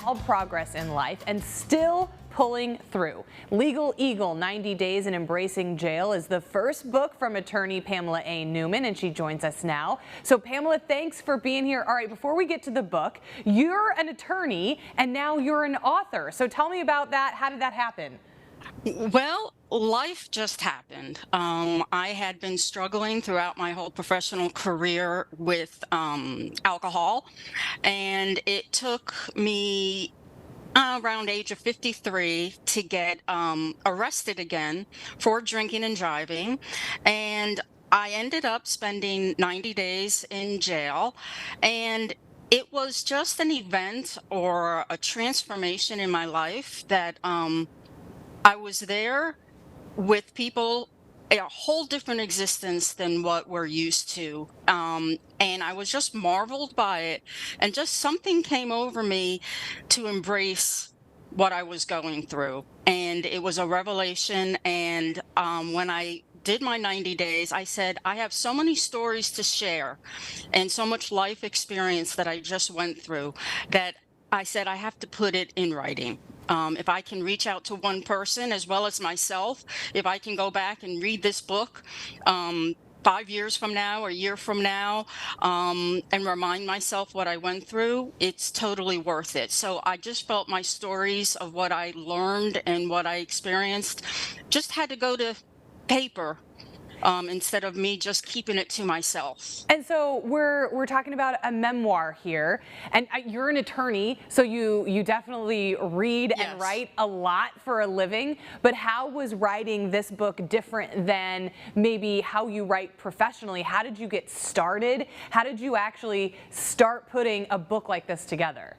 all progress in life and still pulling through. Legal Eagle, 90 Days in Embracing Jaill is the first book from attorney Pamela Newman, and she joins us now. So Pamela, thanks for being here. All right, before we get to the book, you're an attorney and now you're an author. So tell me about that. How did that happen? Well, life just happened. I had been struggling throughout my whole professional career with alcohol, and it took me around age of 53 to get arrested again for drinking and driving. And I ended up spending 90 days in jail. And it was just an event or a transformation in my life that I was there with people, a whole different existence than what we're used to. And I was just marveled by it. And just something came over me to embrace what I was going through. And it was a revelation. And when I did my 90 days, I said, I have so many stories to share and so much life experience that I just went through that I said, I have to put it in writing. If I can reach out to one person as well as myself, if I can go back and read this book 5 years from now or a year from now, and remind myself what I went through, it's totally worth it. So I just felt my stories of what I learned and what I experienced just had to go to paper, instead of me just keeping it to myself. And so we're talking about a memoir here, and you're an attorney, so you definitely read and Yes. write a lot for a living. But how was writing this book different than maybe how you write professionally? How did you get started? How did you actually start putting a book like this together?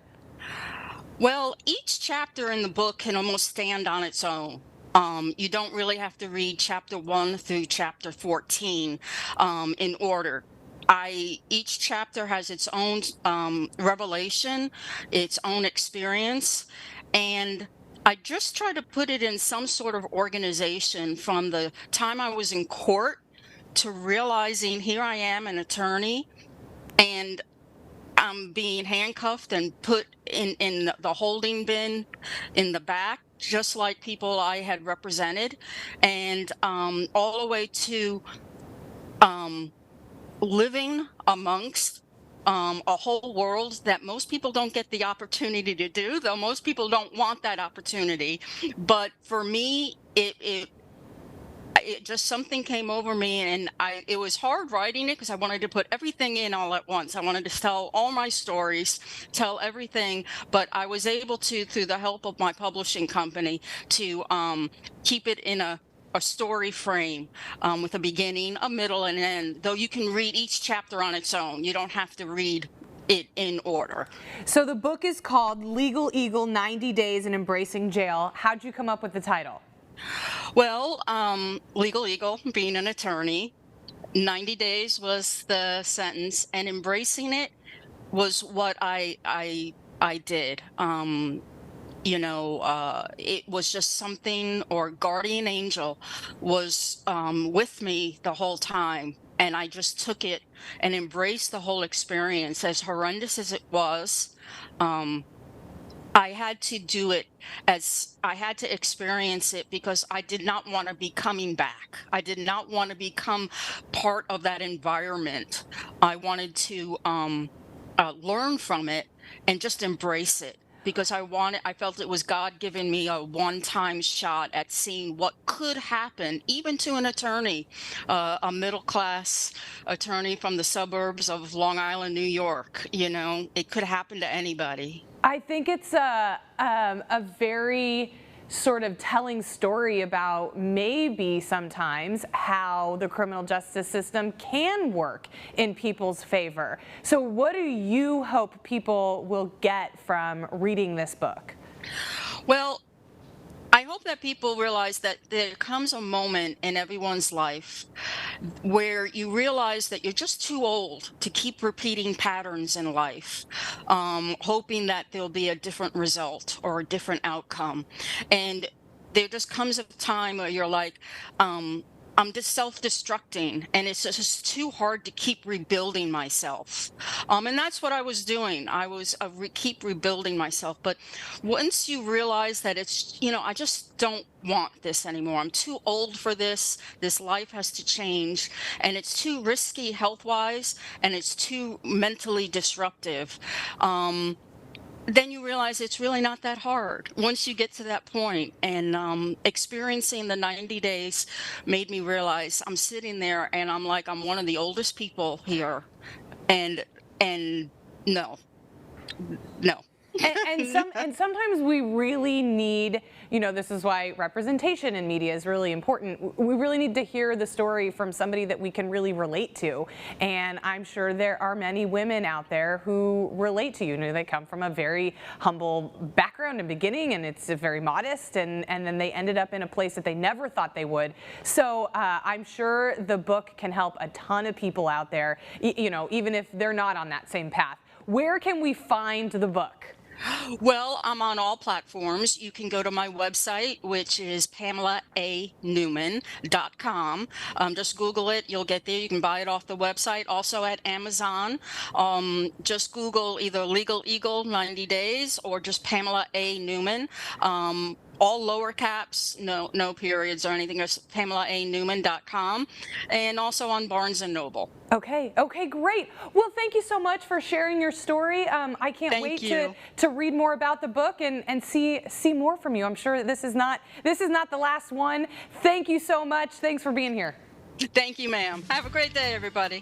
Well, each chapter in the book can almost stand on its own. You don't really have to read chapter 1 through chapter 14 in order. Each chapter has its own revelation, its own experience, and I just try to put it in some sort of organization from the time I was in court to realizing here I am, an attorney, and I'm being handcuffed and put in the holding bin in the back, just like people I had represented, and all the way to um, living amongst a whole world that most people don't get the opportunity to do, though most people don't want that opportunity. But for me, it just something came over me, and it was hard writing it because I wanted to put everything in all at once. I wanted to tell all my stories, tell everything, but I was able to, through the help of my publishing company, to keep it in a story frame, with a beginning, a middle, and an end, though you can read each chapter on its own. You don't have to read it in order. So the book is called Legal Eagle, 90 Days in Embracing Jaill. How'd you come up with the title? Well, Legal Eagle, being an attorney, 90 days was the sentence, and embracing it was what I did. It was just something, or guardian angel was with me the whole time, and I just took it and embraced the whole experience, as horrendous as it was. Um, I had to do it, as I had to experience it, because I did not want to be coming back. I did not want to become part of that environment. I wanted to learn from it and just embrace it, because I felt it was God giving me a one-time shot at seeing what could happen, even to an attorney, a middle-class attorney from the suburbs of Long Island, New York. It could happen to anybody. I think it's a very sort of telling story about maybe sometimes how the criminal justice system can work in people's favor. So what do you hope people will get from reading this book? Well, I hope that people realize that there comes a moment in everyone's life where you realize that you're just too old to keep repeating patterns in life, hoping that there'll be a different result or a different outcome. And there just comes a time where you're like, I'm just self-destructing, and it's just too hard to keep rebuilding myself. And that's what I was doing. I was keep rebuilding myself. But once you realize that it's, I just don't want this anymore. I'm too old for this. This life has to change, and it's too risky health-wise, and it's too mentally disruptive. Then you realize it's really not that hard once you get to that point. And experiencing the 90 days made me realize I'm sitting there and I'm like, I'm one of the oldest people here. And no, no. And sometimes we really need, this is why representation in media is really important. We really need to hear the story from somebody that we can really relate to. And I'm sure there are many women out there who relate to you. They come from a very humble background and beginning, and it's very modest, and then they ended up in a place that they never thought they would. So I'm sure the book can help a ton of people out there, even if they're not on that same path. Where can we find the book? Well, I'm on all platforms. You can go to my website, which is PamelaANewman.com. Just Google it. You'll get there. You can buy it off the website. Also at Amazon. Just Google either Legal Eagle 90 Days or just Pamela A. Newman. All lower caps, no periods or anything. Just PamelaANewman.com, and also on Barnes & Noble. Okay, great. Well, thank you so much for sharing your story. I can't wait to read more about the book and see more from you. I'm sure this is not the last one. Thank you so much. Thanks for being here. Thank you, ma'am. Have a great day, everybody.